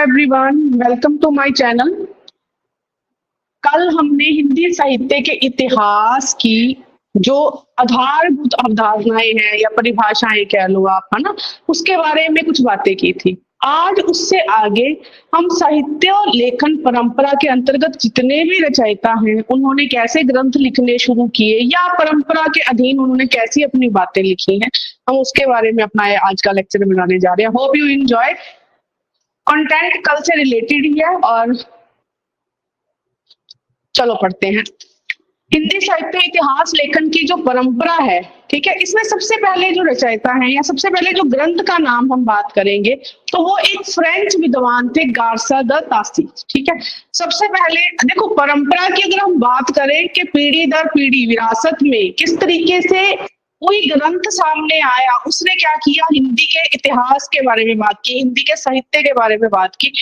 Everyone, welcome to my channel. कल हमने हिंदी साहित्य के इतिहास की जो आधारभूत अवधारणाएं हैं या परिभाषाएं कह लो आप, है ना, उसके बारे में कुछ बातें की थी। आज उससे आगे हम साहित्य और लेखन परंपरा के अंतर्गत जितने भी रचयिता हैं उन्होंने कैसे ग्रंथ लिखने शुरू किए या परंपरा के अधीन उन्होंने कैसी अपनी बातें लिखी हैं, हम उसके बारे में अपना आज का लेक्चर बनाने जा रहे हैं। Hope you enjoy. कंटेंट कल से रिलेटेड ही है और चलो पढ़ते हैं। हिंदी साहित्य इतिहास लेखन की जो परंपरा है, ठीक है, इसमें सबसे पहले जो रचयिता हैं या सबसे पहले जो ग्रंथ का नाम हम बात करेंगे तो वो एक फ्रेंच विद्वान थे, गार्सा द तासी। ठीक है, सबसे पहले देखो परंपरा की अगर हम बात करें कि पीढ़ी दर पीढ़ी विरासत में किस तरीके से कोई ग्रंथ सामने आया, उसने क्या किया, हिंदी के इतिहास के बारे में बात की, हिंदी के साहित्य के बारे में बात की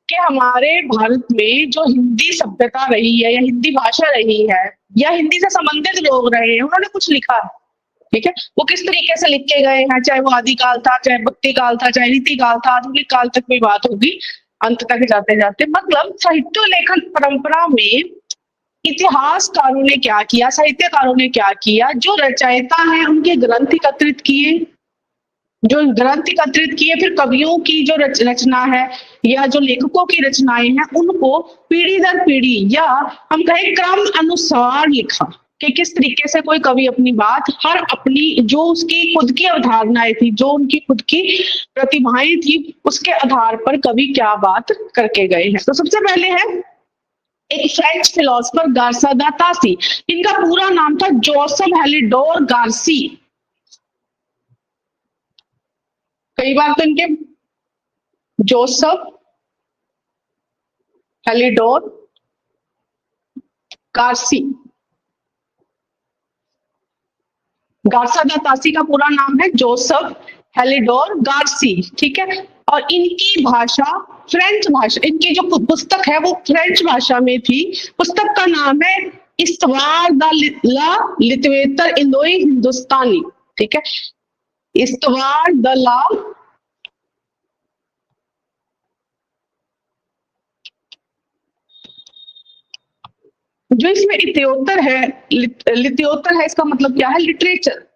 कि हमारे भारत में जो हिंदी सभ्यता रही है या हिंदी भाषा रही है या हिंदी से संबंधित लोग रहे हैं, उन्होंने कुछ लिखा है। ठीक है, वो किस तरीके से लिख के गए हैं, चाहे वो आदिकाल था, चाहे भक्ति काल था, चाहे रीति काल था, आधुनिक काल तक भी बात होगी अंत तक जाते जाते। मतलब साहित्य लेखन परंपरा में इतिहासकारों ने क्या किया, साहित्यकारों ने क्या किया, जो रचयिता हैं उनके ग्रंथ एकत्रित किए, फिर कवियों की जो रचना है या जो लेखकों की रचनाएं हैं उनको पीढ़ी दर पीढ़ी या हम कहें क्रम अनुसार लिखा कि किस तरीके से कोई कवि अपनी बात हर अपनी जो उसकी खुद की अवधारणाएं थी, जो उनकी खुद की प्रतिभाएं थी, उसके आधार पर कवि क्या बात करके गए हैं। तो सबसे पहले है एक फ्रेंच फिलोसफर गार्सा द तासी। इनका पूरा नाम था जोसेफ हेलिडोर गार्सी। कई बार तो इनके जोसेफ हेलिडोर गार्सी, गार्सा द तासी का पूरा नाम है जोसेफ हेलिडोर गार्सी। ठीक है, और इनकी भाषा फ्रेंच भाषा, इनकी जो पुस्तक है वो फ्रेंच भाषा में थी। पुस्तक का नाम है इस्तवार द ला लिटरेचर इंडोई हिंदुस्तानी। ठीक है, इस्तवार द ला जो इसमें लित्योत्तर है, लित्योत्तर है, इसका मतलब क्या है, लिटरेचर।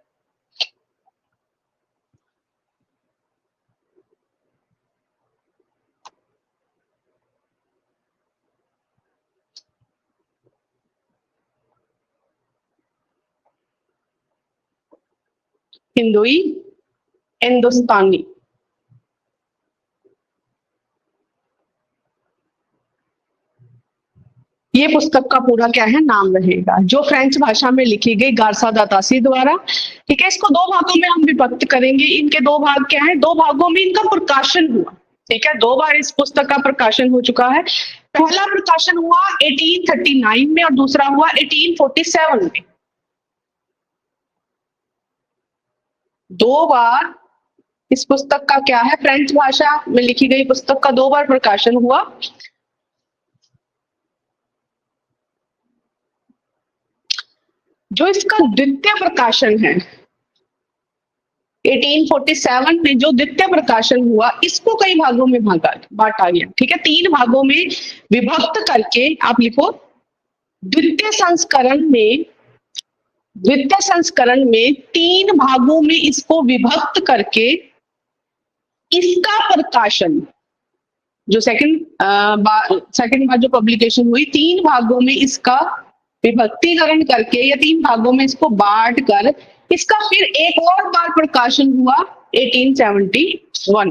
हिंदुई हिंदुस्तानी। ये पुस्तक का पूरा क्या है, नाम रहेगा, जो फ्रेंच भाषा में लिखी गई गार्सा द तासी द्वारा। ठीक है, इसको दो भागों में हम विभक्त करेंगे। इनके दो भाग क्या है, दो भागों में इनका प्रकाशन हुआ। ठीक है, दो बार इस पुस्तक का प्रकाशन हो चुका है। पहला प्रकाशन हुआ 1839 में और दूसरा हुआ 1847 में। दो बार इस पुस्तक का क्या है, फ्रेंच भाषा में लिखी गई पुस्तक का दो बार प्रकाशन हुआ। जो इसका द्वितीय प्रकाशन है 1847 में, जो द्वितीय प्रकाशन हुआ, इसको कई भागों में बांटा गया। ठीक है, तीन भागों में विभक्त करके आप लिखो। द्वितीय संस्करण में तीन भागों में इसको विभक्त करके इसका प्रकाशन, जो सेकंड बार जो पब्लिकेशन हुई, तीन भागों में इसका विभक्तिकरण करके या तीन भागों में इसको बांट कर इसका फिर एक और बार प्रकाशन हुआ 1871।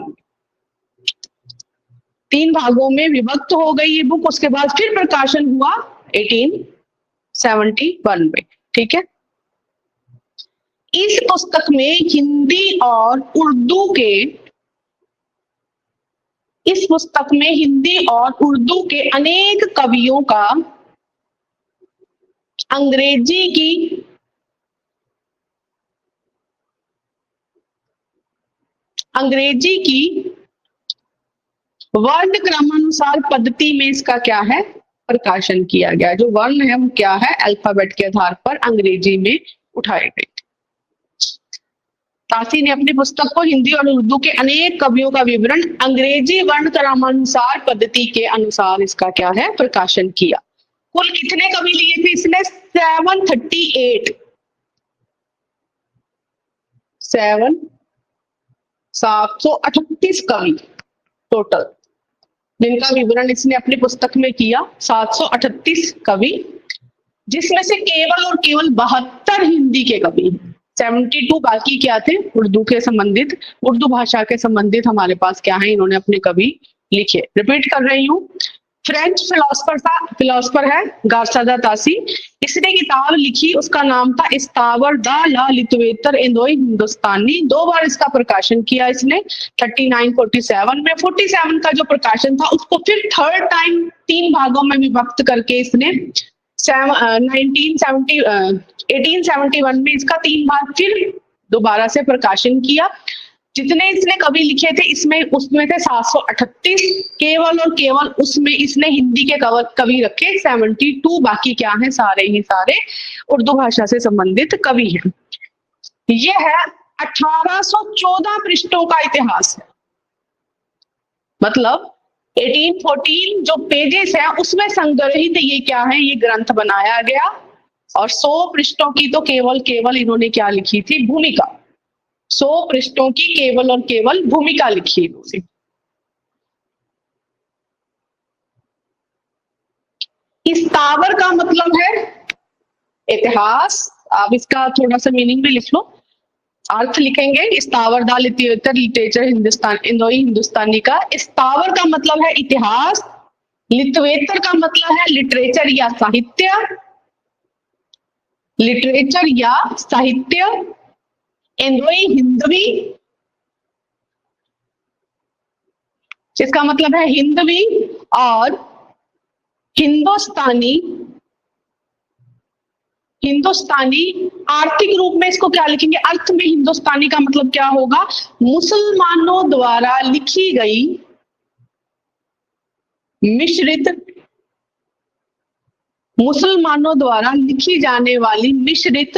तीन भागों में विभक्त हो गई ये बुक, उसके बाद फिर प्रकाशन हुआ 1871 में। ठीक है, इस पुस्तक में हिंदी और उर्दू के अनेक कवियों का अंग्रेजी की वर्ण क्रमानुसार पद्धति में इसका क्या है, प्रकाशन किया गया। जो वर्ण है वो क्या है, अल्फाबेट के आधार पर अंग्रेजी में उठाए गए। तासी ने अपनी पुस्तक को हिंदी और उर्दू के अनेक कवियों का विवरण अंग्रेजी वर्ण क्रमानुसार पद्धति के अनुसार इसका क्या है प्रकाशन किया। कुल कितने कवि लिए थे इसने 738 कवि टोटल, जिनका विवरण इसने अपनी पुस्तक में किया 738 कवि, जिसमें से केवल और केवल 72 हिंदी के कवि, 72 बाकी क्या थे उर्दू के संबंधित, उर्दू भाषा के संबंधित हमारे पास क्या है इन्होंने अपने कवि लिखे। रिपीट कर रही हूँ, फ्रेंच फिलोसफर है गार्सा तासी, इसने किताब लिखी उसका नाम था इस्तावर दा ला लिटरेचर इंडोई हिंदुस्तानी, 2 बार इसका प्रकाशन किया इसने 39-47 में। 47 का जो प्रकाशन था उसको फिर थर्ड टाइम 3 भागों में विभक्त करके इसने 1871 में इसका 3 भाग फिर दोबारा से प्रकाशन किया। जितने इसने कवि लिखे थे इसमें उसमें थे 738, केवल और केवल उसमें इसने हिंदी के कवि रखे 72, बाकी क्या है सारे ही सारे उर्दू भाषा से संबंधित कवि हैं। यह है 1814 पृष्ठों का इतिहास है, मतलब 1814 जो पेजेस है उसमें संग्रहित ये क्या है ये ग्रंथ बनाया गया, और 100 पृष्ठों की तो केवल इन्होंने क्या लिखी थी भूमिका, 100 पृष्ठों की केवल और केवल भूमिका लिखी इन्होंने। इस्तावर का मतलब है इतिहास, आप इसका थोड़ा सा मीनिंग भी लिख लो, अर्थ लिखेंगे इस्तावर दा लिटरेचर हिंदुस्तान इंडोई हिंदुस्तानी का। इस्तावर का मतलब है इतिहास, लिटरेचर का मतलब है लिटरेचर या साहित्य, लिटरेचर या साहित्य, इंडोई हिंदवी जिसका मतलब है हिंदवी, और हिंदुस्तानी आर्थिक रूप में इसको क्या लिखेंगे, अर्थ में हिंदुस्तानी का मतलब क्या होगा, मुसलमानों द्वारा लिखी गई मुसलमानों द्वारा लिखी जाने वाली मिश्रित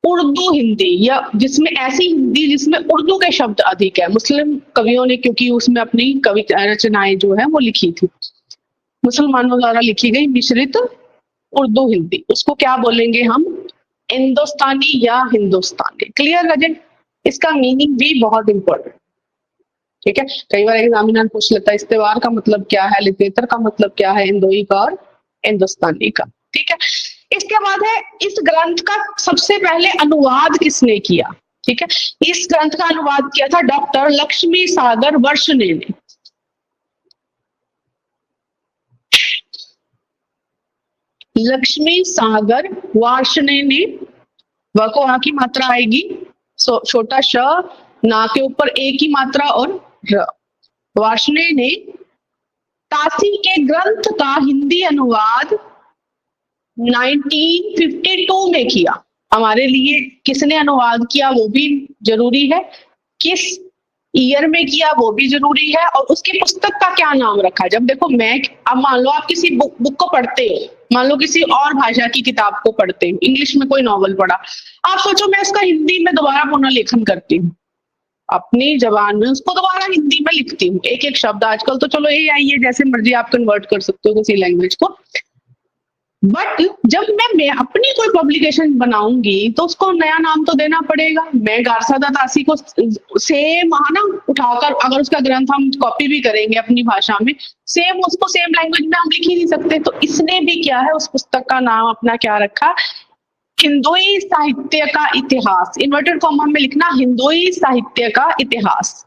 उर्दू हिंदी, या जिसमें ऐसी हिंदी जिसमें उर्दू के शब्द अधिक है। मुस्लिम कवियों ने क्योंकि उसमें अपनी कविता रचनाएं जो है वो लिखी थी, मुसलमानों द्वारा लिखी गई मिश्रित उर्दू हिंदी, उसको क्या बोलेंगे हम हिंदुस्तानी या हिंदुस्तानी। क्लियर रजन, इसका मीनिंग भी बहुत इंपॉर्टेंट, ठीक है। कई बार एग्जामिनर पूछ लेता है इस्तेवार का मतलब क्या है, लिटरेचर का मतलब क्या है, इंदोई का और हिंदुस्तानी का, ठीक है। इसके बाद है इस ग्रंथ का सबसे पहले अनुवाद किसने किया, ठीक है। इस ग्रंथ का अनुवाद किया था डॉक्टर लक्ष्मी सागर वर्षने ने। लक्ष्मी सागर वार्ष्णे ने, व को आ की मात्रा आएगी, छोटा श, ना के ऊपर ए की मात्रा और र। वार्ष्णे ने तासी के ग्रंथ का हिंदी अनुवाद 1952 में किया। हमारे लिए किसने अनुवाद किया वो भी जरूरी है, किस ईयर में किया वो भी जरूरी है, और उसकी पुस्तक का क्या नाम रखा। जब देखो मैं, अब मान लो आप किसी बुक को पढ़ते हो, मान लो किसी और भाषा की किताब को पढ़ते हो, इंग्लिश में कोई नॉवल पढ़ा, आप सोचो मैं इसका हिंदी में दोबारा पुनर्लेखन करती हूँ, अपनी जबान में उसको दोबारा हिंदी में लिखती हूँ, एक एक शब्द। आजकल तो चलो AI है, जैसे मर्जी आप कन्वर्ट कर सकते हो किसी लैंग्वेज को, बट जब मैं अपनी कोई पब्लिकेशन बनाऊंगी तो उसको नया नाम तो देना पड़ेगा। मैं गार्सा तासी को सेम है ना उठाकर अगर उसका ग्रंथ हम कॉपी भी करेंगे अपनी भाषा में, सेम उसको सेम लैंग्वेज में हम लिख ही नहीं सकते। तो इसने भी क्या है उस पुस्तक का नाम अपना क्या रखा, हिंदुई साहित्य का इतिहास, इन्वर्टेड कॉमा में लिखना हिंदुई साहित्य का इतिहास।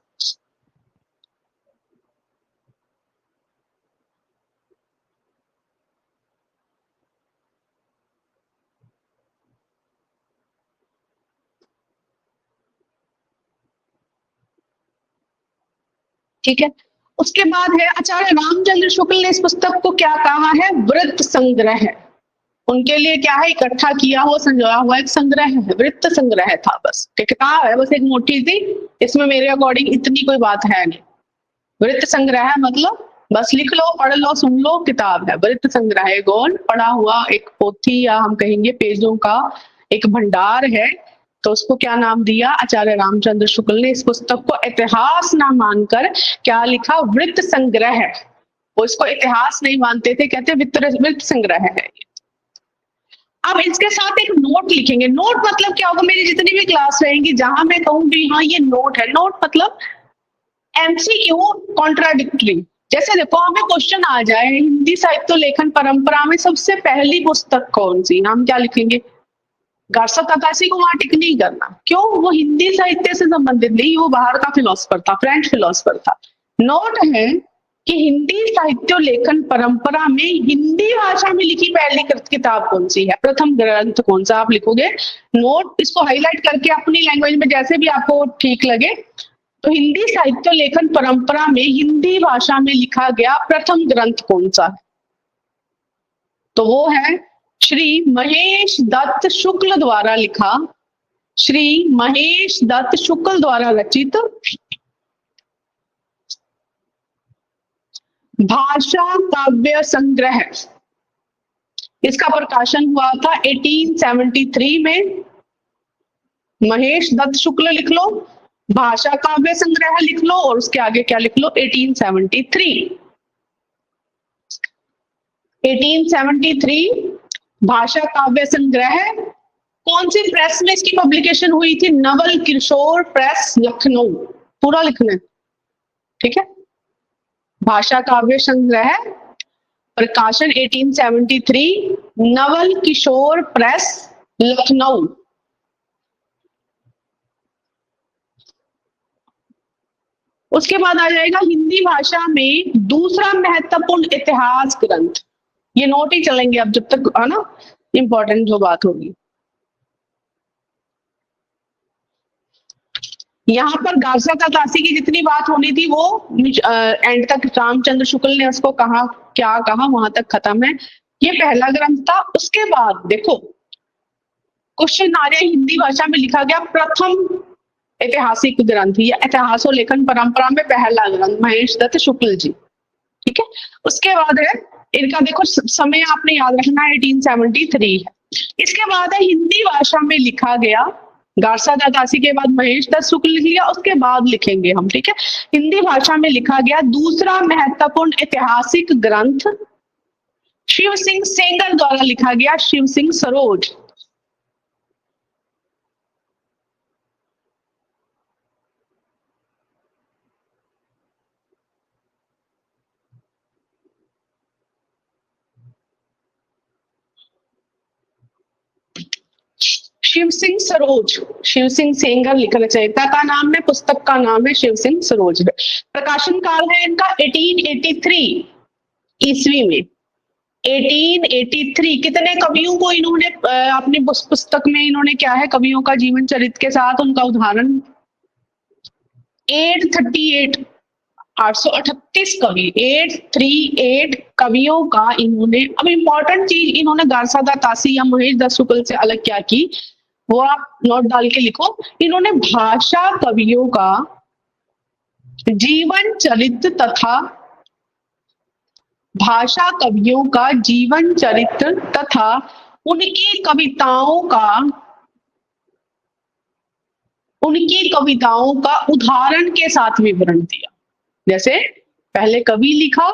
ठीक है, उसके बाद है आचार्य रामचंद्र शुक्ल ने इस पुस्तक को क्या कहा है, वृत्त संग्रह है। उनके लिए क्या है, इकट्ठा किया हुआ संजोया हुआ एक संग्रह है, वृत्त संग्रह था। बस किताब है, बस एक मोटी सी, इसमें मेरे अकॉर्डिंग इतनी कोई बात है नहीं। वृत्त संग्रह है मतलब बस लिख लो, पढ़ लो, सुन लो, किताब है। वृत्त संग्रह है गौन पढ़ा हुआ एक पोथी, या हम कहेंगे पेजों का एक भंडार है। तो उसको क्या नाम दिया आचार्य रामचंद्र शुक्ल ने? इस पुस्तक को इतिहास ना मानकर क्या लिखा? वृत्त संग्रह। वो इसको इतिहास नहीं मानते थे, कहते वृत्त संग्रह है। अब इसके साथ एक नोट लिखेंगे। नोट मतलब क्या होगा? मेरी जितनी भी क्लास रहेंगी जहां मैं कहूंगी हाँ ये नोट है, नोट मतलब एमसीक्यू कॉन्ट्राडिक्टरी। जैसे देखो हमें क्वेश्चन आ जाए हिंदी साहित्य लेखन परंपरा में सबसे पहली पुस्तक कौन सी, हम क्या लिखेंगे? गार्सा तातासी को वहां टिक नहीं करना। क्यों? वो हिंदी साहित्य से संबंधित नहीं, वो बाहर का फिलोसफर था, फ्रेंच फिलोसफर था। नोट है कि हिंदी साहित्य लेखन परंपरा में हिंदी भाषा में लिखी पहली किताब कौन सी है, प्रथम ग्रंथ कौन सा, आप लिखोगे नोट। इसको हाईलाइट करके अपनी लैंग्वेज में जैसे भी आपको ठीक लगे। तो हिंदी साहित्य लेखन परंपरा में हिंदी भाषा में लिखा गया प्रथम ग्रंथ कौन सा है? तो वो है श्री महेश दत्त शुक्ल द्वारा लिखा, श्री महेश दत्त शुक्ल द्वारा रचित भाषा काव्य संग्रह। इसका प्रकाशन हुआ था 1873 में। महेश दत्त शुक्ल लिख लो, भाषा काव्य संग्रह लिख लो और उसके आगे क्या लिख लो? 1873। 1873 भाषा काव्य संग्रह। कौन सी प्रेस में इसकी पब्लिकेशन हुई थी? नवल किशोर प्रेस, लखनऊ। पूरा लिखना है, ठीक है। भाषा काव्य संग्रह, प्रकाशन 1873, नवल किशोर प्रेस, लखनऊ। उसके बाद आ जाएगा हिंदी भाषा में दूसरा महत्वपूर्ण इतिहास ग्रंथ। ये नोट ही चलेंगे अब जब तक, है ना, इंपॉर्टेंट जो बात होगी। यहाँ पर गार्सा तातासी की जितनी बात होनी थी वो एंड तक रामचंद्र शुक्ल ने उसको कहा, क्या कहा, वहां तक खत्म है। ये पहला ग्रंथ था। उसके बाद देखो क्वेश्चन आ रहा है हिंदी भाषा में लिखा गया प्रथम ऐतिहासिक ग्रंथ या इतिहास और लेखन परंपरा में पहला ग्रंथ महेश दत्त शुक्ल जी, ठीक है। उसके बाद है इनका, देखो समय आपने याद रखना 1873 है। इसके बाद है हिंदी भाषा में लिखा गया, गार्सा तातासी के बाद महेश दत्त शुक्ल लिख लिया, उसके बाद लिखेंगे हम, ठीक है। हिंदी भाषा में लिखा गया दूसरा महत्वपूर्ण ऐतिहासिक ग्रंथ शिव सिंह सेंगर द्वारा लिखा गया, शिव सिंह सरोज। शिव सिंह सरोज, शिव सिंह सेंगर लिख रचयिता का नाम है, पुस्तक का नाम है शिव सिंह सरोज। प्रकाशन काल है इनका 1883 ईस्वी में। 1883 कितने कवियों को इन्होंने अपनी पुस्तक में इन्होंने क्या है, कवियों का जीवन चरित्र के साथ उनका उदाहरण 838 838 कवि, 838 कवियों का इन्होंने। अब इंपॉर्टेंट चीज इन्होंने गार्सा तातासी या महेश दत्त शुक्ल से अलग क्या की, वो आप नोट डाल के लिखो। इन्होंने भाषा कवियों का जीवन चरित्र तथा भाषा कवियों का जीवन चरित्र तथा उनकी कविताओं का उदाहरण के साथ विवरण दिया। जैसे पहले कवि लिखा,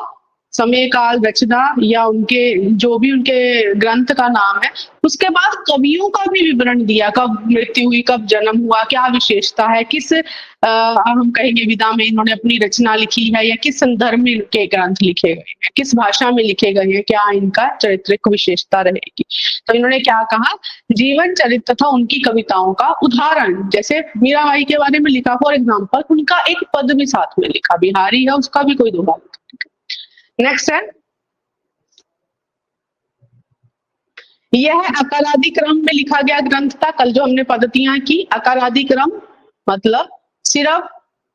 समय काल रचना या उनके जो भी उनके ग्रंथ का नाम है, उसके बाद कवियों का भी विवरण दिया, कब मृत्यु हुई, कब जन्म हुआ, क्या विशेषता है, किस हम कहेंगे विधा में इन्होंने अपनी रचना लिखी है या किस संदर्भ में इनके ग्रंथ लिखे गए हैं, किस भाषा में लिखे गए हैं, क्या इनका चारित्रिक विशेषता रहेगी। तो इन्होंने क्या कहा, जीवन चरित्र तथा उनकी कविताओं का उदाहरण। जैसे मीराबाई के बारे में लिखा, फॉर एग्जाम्पल उनका एक पद भी साथ में लिखा, बिहारी है उसका भी कोई दोहा। नेक्स्ट है, यह अकारादि क्रम में लिखा गया ग्रंथ था। कल जो हमने पद्धतियां की, अकारादि क्रम मतलब सिर्फ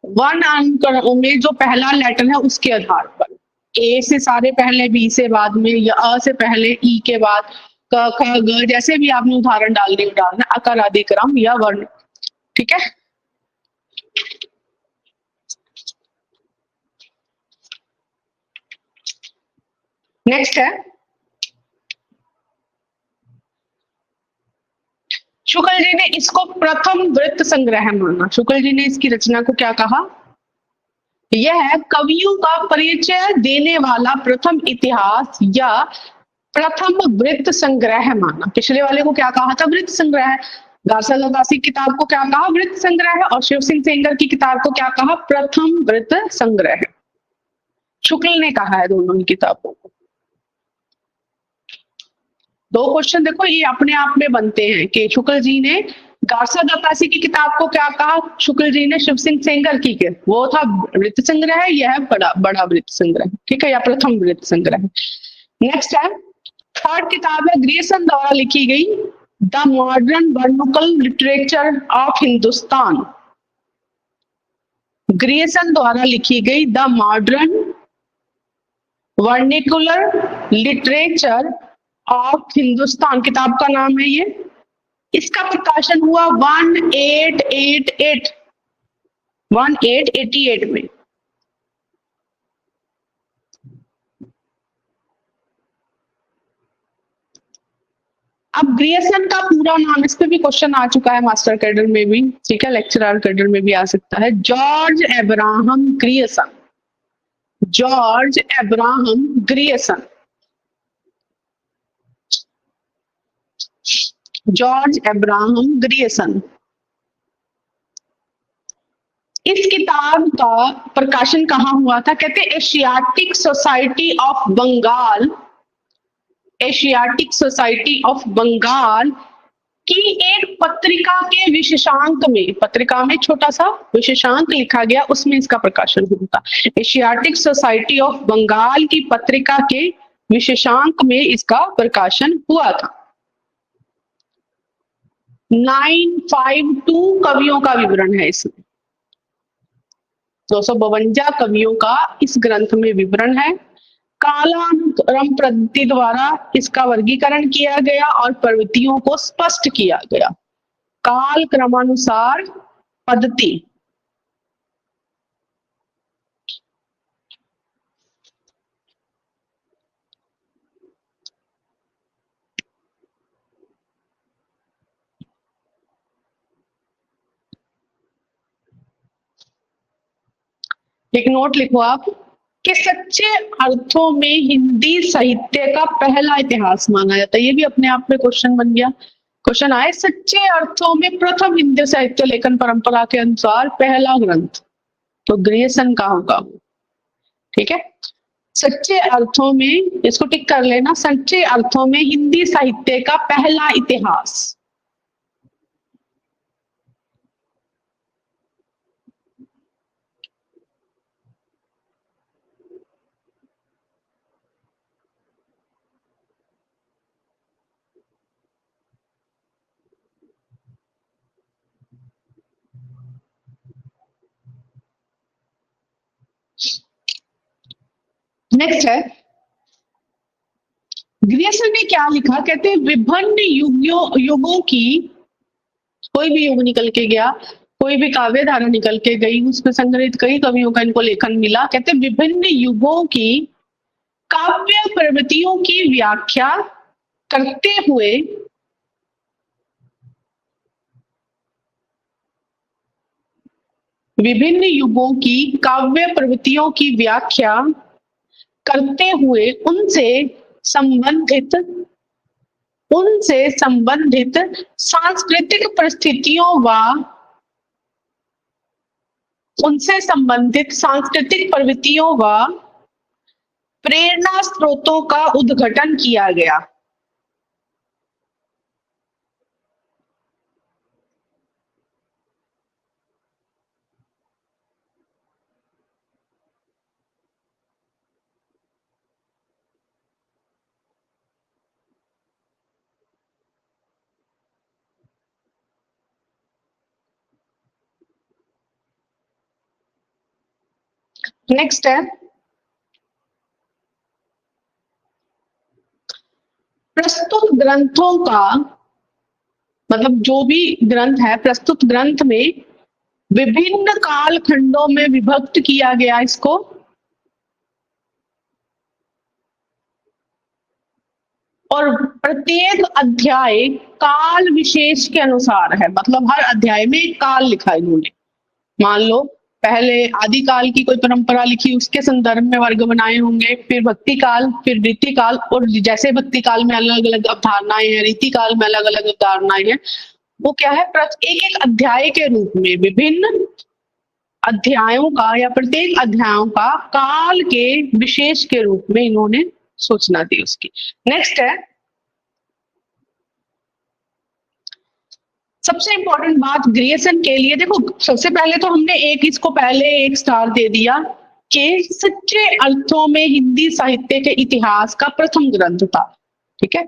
वन अंक में जो पहला लेटर है उसके आधार पर, ए से सारे पहले, बी से बाद में, या अ से पहले, ई के बाद क ख ग, जैसे भी आपने उदाहरण डालना अकारादि क्रम या वर्ण, ठीक है। नेक्स्ट है शुक्ल जी ने इसको प्रथम वृत्त संग्रह माना। शुक्ल जी ने इसकी रचना को क्या कहा? यह कवियों का परिचय देने वाला प्रथम इतिहास या प्रथम वृत्त संग्रह माना। पिछले वाले को क्या कहा था? वृत्त संग्रह। गार्सा लतासी किताब को क्या कहा? वृत्त संग्रह। और शिव सिंह सेंगर की किताब को क्या कहा? प्रथम वृत्त संग्रह। शुक्ल ने कहा है दोनों ही किताबों को। दो क्वेश्चन देखो ये अपने आप में बनते हैं कि शुक्ल जी ने गार्सा दत्तासी की किताब को क्या कहा, शुक्ल जी ने शिव सिंह सेंगर की के वो था वृत्त संग्रह, यह है बड़ा वृत्त संग्रह, ठीक है, या प्रथम वृत्त संग्रह। नेक्स्ट है थर्ड किताब है ग्रियर्सन द्वारा लिखी गई the modern vernacular literature of Hindustan. Grierson द्वारा लिखी गई the modern vernacular literature of Hindustan किताब का नाम है ये। इसका प्रकाशन हुआ 1888 में। अब ग्रियर्सन का पूरा नाम, इस पे भी क्वेश्चन आ चुका है मास्टर कैडर में भी, ठीक है, लेक्चरर कैडर में भी आ सकता है। George Abraham Grierson, George Abraham Grierson, George Abraham Grierson. इस किताब का प्रकाशन कहाँ हुआ था? कहते Asiatic Society of Bengal, Asiatic Society of Bengal की एक पत्रिका के विशेषांक में, पत्रिका में छोटा सा विशेषांक लिखा गया, उसमें इसका प्रकाशन हुआ था। एशियाटिक सोसाइटी ऑफ बंगाल की पत्रिका के विशेषांक में इसका प्रकाशन हुआ था। 952 कवियों का विवरण है इसमें, 252 कवियों का इस ग्रंथ में विवरण है। कालानुक्रम पद्धति द्वारा इसका वर्गीकरण किया गया और प्रवृत्तियों को स्पष्ट किया गया। काल क्रमानुसार पद्धति, एक नोट लिखो आप कि सच्चे अर्थों में हिंदी साहित्य का पहला इतिहास माना जाता है। ये भी अपने आप में क्वेश्चन बन गया। क्वेश्चन आए सच्चे अर्थों में प्रथम हिंदी साहित्य लेखन परंपरा के अनुसार पहला ग्रंथ, तो ग्रियर्सन का होगा, ठीक है। सच्चे अर्थों में, इसको टिक कर लेना, सच्चे अर्थों में हिंदी साहित्य का पहला इतिहास। नेक्स्ट है ग्रियर्सन ने क्या लिखा? कहते हैं विभिन्न युगों की, कोई भी युग निकल के गया, कोई भी काव्य धारा निकल के गई, उसमें संग्रहित कई कवियों का इनको लेखन मिला। कहते हैं विभिन्न युगों की काव्य प्रवृत्तियों की व्याख्या करते हुए विभिन्न युगों की काव्य प्रवृत्तियों की व्याख्या करते हुए उनसे संबंधित सांस्कृतिक परिस्थितियों व उनसे संबंधित सांस्कृतिक प्रवृत्तियों व प्रेरणा स्रोतों का उद्घाटन किया गया। नेक्स्ट है प्रस्तुत ग्रंथों का, मतलब जो भी ग्रंथ है प्रस्तुत ग्रंथ में विभिन्न कालखंडों में विभक्त किया गया इसको। और प्रत्येक अध्याय काल विशेष के अनुसार है, मतलब हर अध्याय में एक काल लिखा है इन्होंने। मान लो पहले आदिकाल की कोई परंपरा लिखी, उसके संदर्भ में वर्ग बनाए होंगे, फिर भक्ति काल, फिर रीति काल, और जैसे भक्ति काल में अलग अलग अवधारणाएं हैं, रीति काल में अलग अलग अवधारणाएं हैं, वो क्या है, एक एक अध्याय के रूप में विभिन्न अध्यायों का या प्रत्येक अध्यायों का काल के विशेष के रूप में इन्होंने सूचना दी उसकी। नेक्स्ट है सबसे इंपॉर्टेंट बात ग्रियर्सन के लिए। देखो सबसे पहले तो हमने इसको पहले एक स्टार दे दिया कि सच्चे अर्थों में हिंदी साहित्य के इतिहास का प्रथम ग्रंथ था। ठीक है,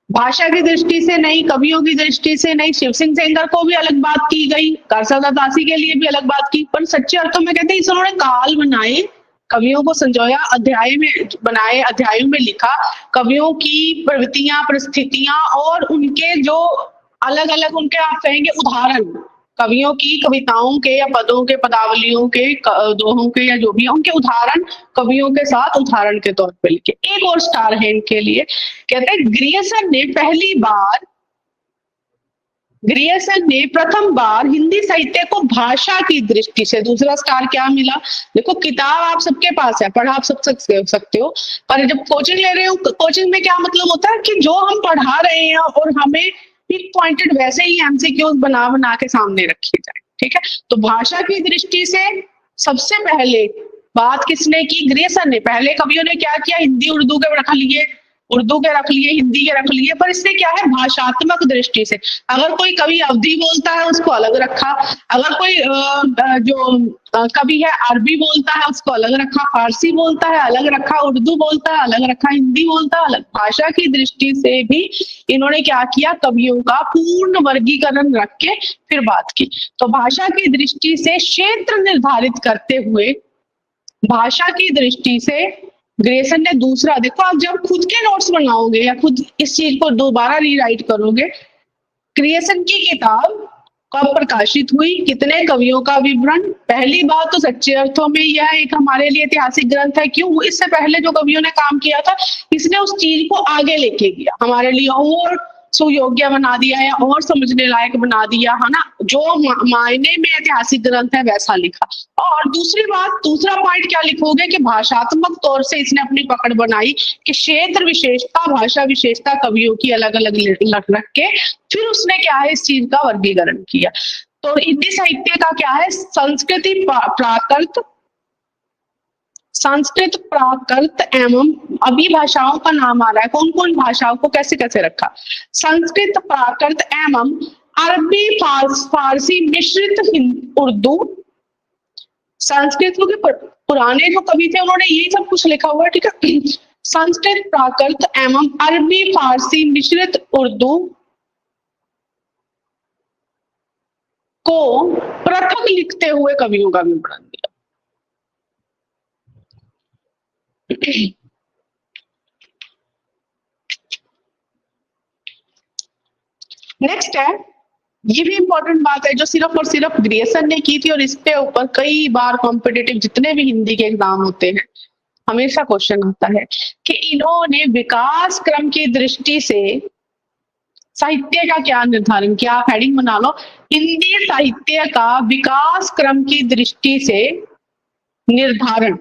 भाषा की दृष्टि से नहीं, कवियों की दृष्टि से नहीं, शिव सिंह सेंगर को भी अलग बात की गई, कारसादा दासी के लिए भी अलग बात की, पर सच्चे अर्थों में कहते हैं इस उन्होंने काल बनाए, कवियों को संजोया, अध्याय में बनाए, अध्यायों में लिखा, कवियों की प्रवृत्तियां, परिस्थितियां और उनके जो अलग अलग उनके आप कहेंगे उदाहरण, कवियों की कविताओं के या पदों के, पदावलियों के, दोहों के या जो भी उनके उदाहरण कवियों के साथ उदाहरण के तौर पर लिखे। एक और स्टार है इनके लिए, कहते हैं ग्रियर्सन ने प्रथम बार हिंदी साहित्य को भाषा की दृष्टि से, दूसरा स्टार क्या मिला, देखो किताब आप सबके पास है, पढ़ा आप सब सकते हो, पर जब कोचिंग ले रहे हो, कोचिंग में क्या मतलब होता है कि जो हम पढ़ा रहे हैं और हमें पिक पॉइंटेड वैसे ही एमसीक्यूज बना बना के सामने रखे जाए। ठीक है, तो भाषा की दृष्टि से सबसे पहले बात किसने की, ग्रियर्सन ने। पहले कवियों ने क्या किया, हिंदी उर्दू के रख लिए, उर्दू के रख लिए, हिंदी के रख लिए, पर इसने क्या है भाषात्मक दृष्टि से, अगर कोई कवि अवधी बोलता है उसको अलग रखा, अगर कोई जो कवि है अरबी बोलता है उसको अलग रखा, फारसी बोलता है अलग रखा, उर्दू बोलता है अलग रखा, हिंदी बोलता है अलग। भाषा की दृष्टि से भी इन्होंने क्या किया, कवियों का पूर्ण वर्गीकरण रख के फिर बात की। तो भाषा की दृष्टि से क्षेत्र निर्धारित करते हुए, भाषा की दृष्टि से ग्रियर्सन ने दूसरा, देखो आप जब खुद के नोट्स बनाओगे या खुद इस चीज को दोबारा रीराइट करोगे, ग्रियर्सन की किताब कब प्रकाशित हुई, कितने कवियों का विवरण, पहली बात तो सच्चे अर्थों में यह एक हमारे लिए ऐतिहासिक ग्रंथ है। क्यों, इससे पहले जो कवियों ने काम किया था इसने उस चीज को आगे लेके गया, हमारे लिए और सुयोग्य बना दिया या और समझने लायक बना दिया, है ना, जो मायने में ऐतिहासिक ग्रंथ है वैसा लिखा। और दूसरी बात, दूसरा पॉइंट क्या लिखोगे कि भाषात्मक तौर से इसने अपनी पकड़ बनाई कि क्षेत्र विशेषता, भाषा विशेषता कवियों की अलग अलग रख के फिर उसने क्या है इस चीज का वर्गीकरण किया। तो हिंदी साहित्य का क्या है, संस्कृत, प्राकृत एवं अभी भाषाओं का नाम आ रहा है, कौन कौन भाषाओं को कैसे कैसे रखा, संस्कृत, प्राकृत एवं अरबी, फारसी मिश्रित उर्दू। संस्कृत के पुराने जो कवि थे उन्होंने यही सब कुछ लिखा हुआ है। ठीक है, संस्कृत, प्राकृत एवं अरबी, फारसी मिश्रित उर्दू को पृथक लिखते हुए कवियों का विवरण दिया। नेक्स्ट है, ये भी इंपॉर्टेंट बात है जो सिर्फ और सिर्फ ग्रियर्सन ने की थी, और इस पे ऊपर कई बार कॉम्पिटिटिव जितने भी हिंदी के एग्जाम होते हैं हमेशा क्वेश्चन आता है कि इन्होंने विकास क्रम की दृष्टि से साहित्य का क्या निर्धारण किया। आप हेडिंग बना लो, हिंदी साहित्य का विकास क्रम की दृष्टि से निर्धारण।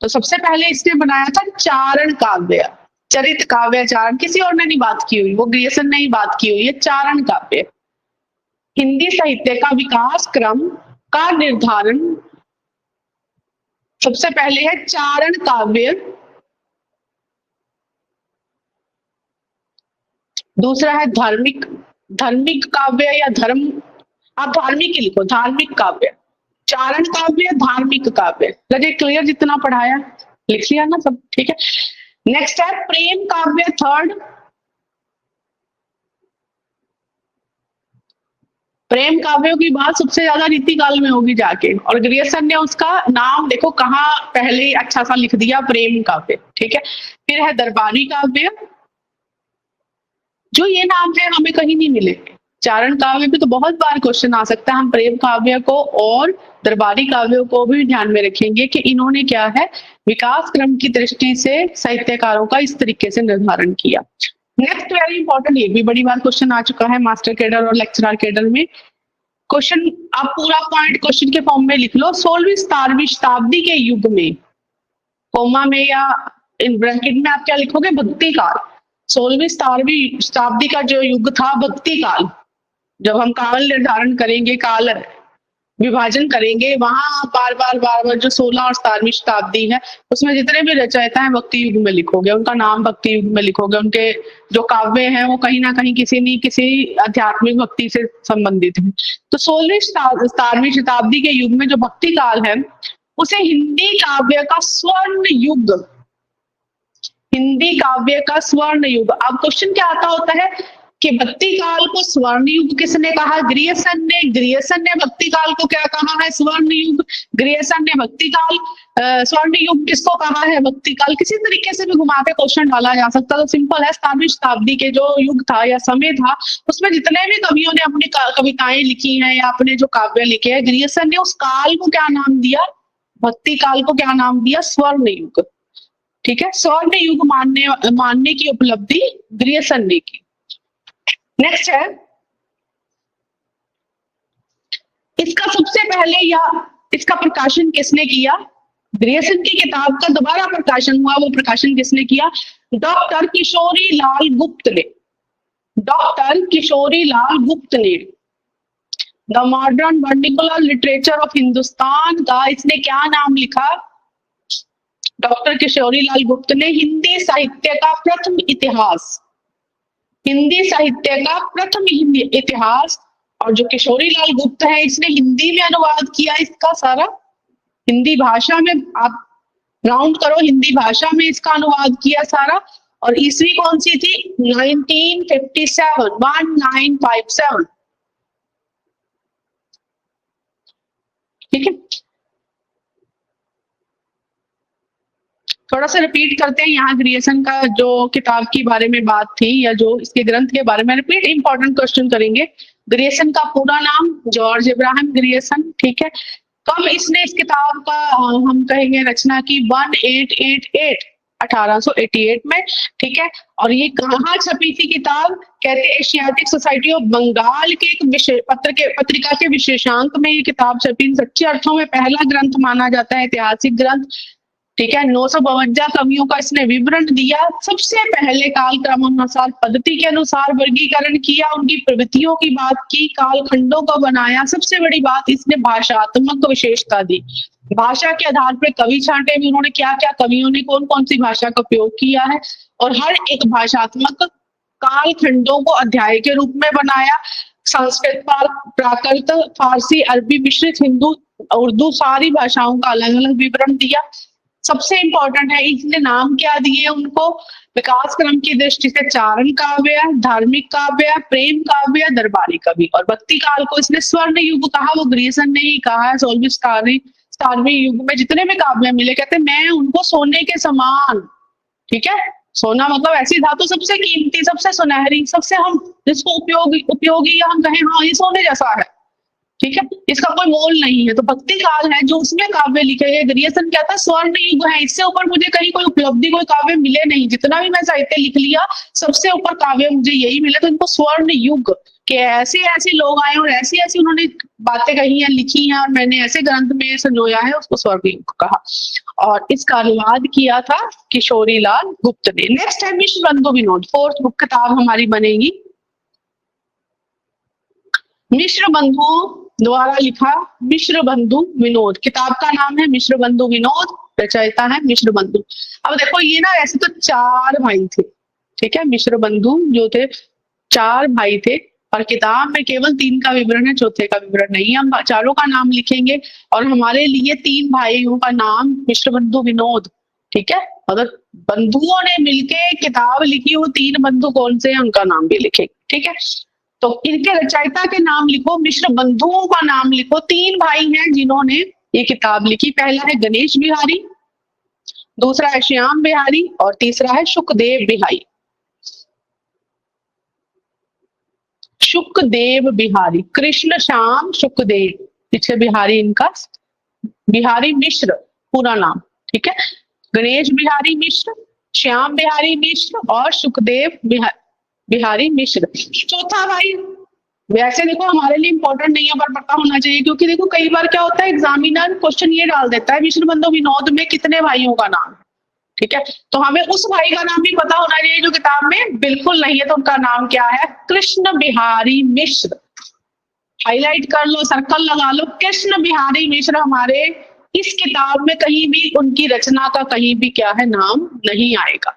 तो सबसे पहले इसने बनाया था चारण काव्य, चरित काव्य, चारण किसी और ने नहीं बात की हुई, वो ग्रियर्सन ने ही बात की हुई है, चारण काव्य। हिंदी साहित्य का विकास क्रम का निर्धारण सबसे पहले है चारण काव्य, दूसरा है धार्मिक काव्य या धर्म, आप धार्मिक ही लिखो, धार्मिक काव्य, चारण काव्य, धार्मिक काव्य। लगे क्लियर, जितना पढ़ाया लिख लिया ना सब, ठीक है। नेक्स्ट है प्रेम काव्य, थर्ड प्रेम काव्यों की बात सबसे ज्यादा रीति काल में होगी जाके, और ग्रियर्सन ने उसका नाम देखो कहाँ पहले अच्छा सा लिख दिया, प्रेम काव्य, ठीक है। फिर है दरबारी काव्य, जो ये नाम है हमें कहीं नहीं मिले। चारण काव्य पे तो बहुत बार क्वेश्चन आ सकता है, हम प्रेम काव्य को और दरबारी काव्यों को भी ध्यान में रखेंगे कि इन्होंने क्या है विकास क्रम की दृष्टि से साहित्यकारों का इस तरीके से निर्धारण किया। नेक्स्ट वेरी इंपॉर्टेंट, ये भी बड़ी बार क्वेश्चन आ चुका है मास्टर कैडर और लेक्चरर कैडर में। क्वेश्चन आप पूरा पॉइंट क्वेश्चन के फॉर्म में लिख लो। 16वीं 17वीं शताब्दी के युग में, कोमा में या इन ब्रैकेट में आप क्या लिखोगे, भक्ति काल। 16वीं 17वीं शताब्दी का जो युग था भक्ति काल, जब हम काल निर्धारण करेंगे, काल विभाजन करेंगे, वहां बार बार जो 16 और 17वीं शताब्दी है उसमें जितने भी रचयिता हैं भक्ति युग में लिखोगे, उनका नाम भक्ति युग में लिखोगे, उनके जो काव्य हैं वो कहीं ना कहीं किसी न किसी आध्यात्मिक भक्ति से संबंधित है। तो 16वीं 17वीं शताब्दी के युग में जो भक्ति काल है उसे हिंदी काव्य का स्वर्ण युग, हिंदी काव्य का स्वर्ण युग। अब क्वेश्चन क्या आता होता है कि भक्ति काल को स्वर्ण युग किसने कहा, ग्रियर्सन ने। ग्रियर्सन ने भक्ति काल को क्या कहा है, स्वर्ण युग। ग्रियर्सन ने भक्ति काल स्वर्ण युग किसको कहा है, भक्ति काल। किसी तरीके से भी घुमा के क्वेश्चन डाला जा सकता, तो सिंपल है। 17वीं शताब्दी के जो युग था या समय था उसमें जितने भी कवियों ने अपनी कविताएं लिखी हैं या अपने जो काव्य लिखे हैं, ग्रियर्सन ने उस काल को क्या नाम दिया, भक्ति काल को क्या नाम दिया, स्वर्ण युग। ठीक है, स्वर्ण युग मानने की उपलब्धि ग्रियर्सन ने की। नेक्स्ट है, इसका सबसे पहले या इसका प्रकाशन किसने किया, ग्रियर्सन की किताब का दोबारा प्रकाशन हुआ, वो प्रकाशन किसने किया, डॉक्टर किशोरी लाल गुप्त ने। डॉक्टर किशोरी लाल गुप्त ने the modern vernacular literature of Hindustan का इसने क्या नाम लिखा, डॉक्टर किशोरी लाल गुप्त ने हिंदी साहित्य का प्रथम इतिहास, हिंदी साहित्य का प्रथम इतिहास। और जो किशोरी लाल गुप्त है इसने हिंदी में अनुवाद किया इसका सारा, हिंदी भाषा में, आप राउंड करो, हिंदी भाषा में इसका अनुवाद किया सारा। और ईस्वी कौन सी थी, 1957, 1957। ठीक है, थोड़ा सा रिपीट करते हैं। यहाँ ग्रियर्सन का जो किताब के बारे में बात थी या जो इसके ग्रंथ के बारे में, रिपीट इंपॉर्टेंट क्वेश्चन करेंगे। ग्रियर्सन का पूरा नाम जॉर्ज इब्राहिम ग्रियर्सन। ठीक है, कब इसने इस किताब का हम कहेंगे रचना की, 1888, 1888 में। ठीक है, और ये कहाँ छपी थी किताब, कहते हैं एशियाटिक सोसाइटी ऑफ बंगाल के एक पत्रिका के विशेषांक में ये किताब छपी। सच्चे अर्थों में पहला ग्रंथ माना जाता है, ऐतिहासिक ग्रंथ। ठीक है, 952 कवियों का इसने विवरण दिया। सबसे पहले काल क्रमानुसार पद्धति के अनुसार वर्गीकरण किया, उनकी प्रवृत्तियों की बात की, कालखंडों को बनाया। सबसे बड़ी बात, इसने भाषात्मक विशेषता दी। भाषा के आधार पर कवि छांटे भी उन्होंने, क्या क्या कवियों ने कौन कौन सी भाषा का उपयोग किया है, और हर एक भाषात्मक कालखंडों को अध्याय के रूप में बनाया। संस्कृत, प्राकृत, फारसी, अरबी, मिश्रित, हिंदू, उर्दू, सारी भाषाओं का अलग अलग विवरण दिया। सबसे इंपॉर्टेंट है, इसने नाम क्या दिए उनको, विकास क्रम की दृष्टि से चारण काव्य, धार्मिक काव्य, प्रेम काव्य, दरबारी कवि। और भक्ति काल को इसने स्वर्ण युग कहा, वो ग्रियर्सन ने ही कहा है। 16वीं 17वीं युग में जितने भी काव्य मिले, कहते मैं उनको सोने के समान, ठीक है, सोना मतलब ऐसी धातु सबसे कीमती, सबसे सुनहरी, सबसे हम जिसको उपयोगी या हम कहें हाँ ये सोने जैसा है, ठीक है, इसका कोई मोल नहीं है। तो भक्ति काल है जो उसमें काव्य लिखे गए। ग्रियर्सन कहता है स्वर्ण युग है, इससे ऊपर मुझे कहीं कोई उपलब्धि, कोई काव्य मिले नहीं। जितना भी मैं साहित्य लिख लिया सबसे ऊपर काव्य मुझे यही मिले, तो इनको स्वर्ण युग के ऐसे ऐसे लोग आए और ऐसी ऐसी उन्होंने बातें कही हैं, लिखी हैं, और मैंने ऐसे ग्रंथ में संजोया है, उसको स्वर्ण युग कहा। और इसका अनुवाद किया था किशोरी लाल गुप्त ने। नेक्स्ट है मिश्र बंधु विनोद, फोर्थ बुक किताब हमारी बनेगी। मिश्र बंधु द्वारा लिखा मिश्र बंधु विनोद, किताब का नाम है मिश्र बंधु विनोद, रचयिता है मिश्र बंधु। अब देखो ये ना, ऐसे तो 4 भाई थे, ठीक है, मिश्र बंधु जो थे 4 भाई थे, और किताब में केवल 3 का विवरण है, चौथे का विवरण नहीं। हम चारों का नाम लिखेंगे और हमारे लिए 3 भाइयों का नाम मिश्र बंधु विनोद, ठीक है, मतलब बंधुओं ने मिलके किताब लिखी, वो 3 बंधु कौन से हैं उनका नाम भी लिखेंगे, ठीक है। तो इनके रचयिता के नाम लिखो, मिश्र बंधुओं का नाम लिखो। 3 भाई हैं जिन्होंने ये किताब लिखी। पहला है गणेश बिहारी, दूसरा है श्याम बिहारी, और तीसरा है सुखदेव बिहारी। सुखदेव बिहारी, कृष्ण श्याम सुखदेव, पीछे बिहारी इनका, बिहारी मिश्र पूरा नाम, ठीक है, गणेश बिहारी मिश्र, श्याम बिहारी मिश्र और सुखदेव बिहारी मिश्र। चौथा भाई, वैसे देखो हमारे लिए इंपॉर्टेंट नहीं है पर पता होना चाहिए, क्योंकि देखो कई बार क्या होता है एग्जामिनर क्वेश्चन ये डाल देता है मिश्र बंधु विनोद में कितने भाइयों का नाम, ठीक है, तो हमें उस भाई का नाम भी पता होना चाहिए जो किताब में बिल्कुल नहीं है, तो उनका नाम क्या है, कृष्ण बिहारी मिश्र। हाईलाइट कर लो, सर्कल लगा लो, कृष्ण बिहारी मिश्र हमारे इस किताब में कहीं भी उनकी रचना का कहीं भी क्या है नाम नहीं आएगा।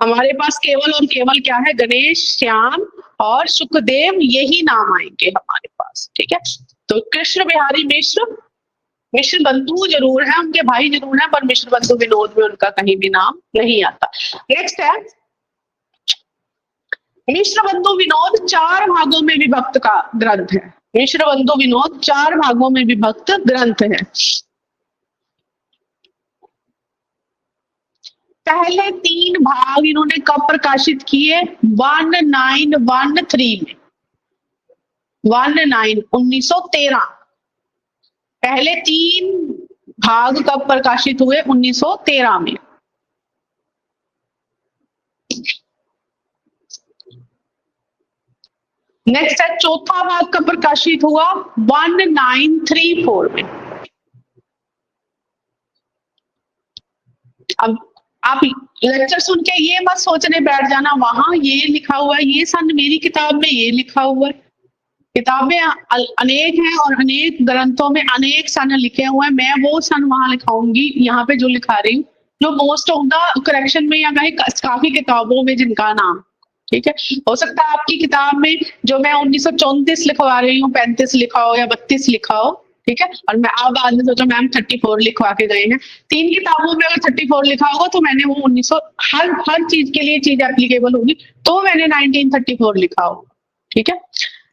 हमारे पास केवल और केवल क्या है, गणेश, श्याम और सुखदेव, यही नाम आएंगे हमारे पास, ठीक है। तो कृष्ण बिहारी मिश्र, मिश्र बंधु जरूर है, उनके भाई जरूर है, पर मिश्र बंधु विनोद में उनका कहीं भी नाम नहीं आता। नेक्स्ट है, मिश्र बंधु विनोद 4 भागों में विभक्त का ग्रंथ है। मिश्र बंधु विनोद 4 भागों में विभक्त ग्रंथ है। पहले 3 भाग इन्होंने कब प्रकाशित किए, 1913 में, 1913। पहले 3 भाग कब प्रकाशित हुए, 1913 में। नेक्स्ट है, चौथा भाग कब प्रकाशित हुआ, 1934 में। अब आप लेक्चर सुन के ये मत सोचने बैठ जाना वहां ये लिखा हुआ है, ये सन मेरी किताब में ये लिखा हुआ है। किताबें अनेक हैं और अनेक ग्रंथों में अनेक सन लिखे हुए हैं, मैं वो सन वहां लिखाऊंगी, यहाँ पे जो लिखा रही हूँ, जो मोस्ट ऑफ द करेक्शन में या कहीं काफी किताबों में जिनका नाम, ठीक है। हो सकता है आपकी किताब में जो मैं 1934 लिखवा रही हूँ 35 लिखा हो या 32 लिखा हो, ठीक है, और मैं अब बाद में सोचो मैम 34 लिखवा के गए हैं। 3 किताबों में अगर 34 लिखा होगा तो मैंने वो 1900 हर चीज के लिए चीज एप्लीकेबल होगी, तो मैंने 1934 लिखा होगा, ठीक है।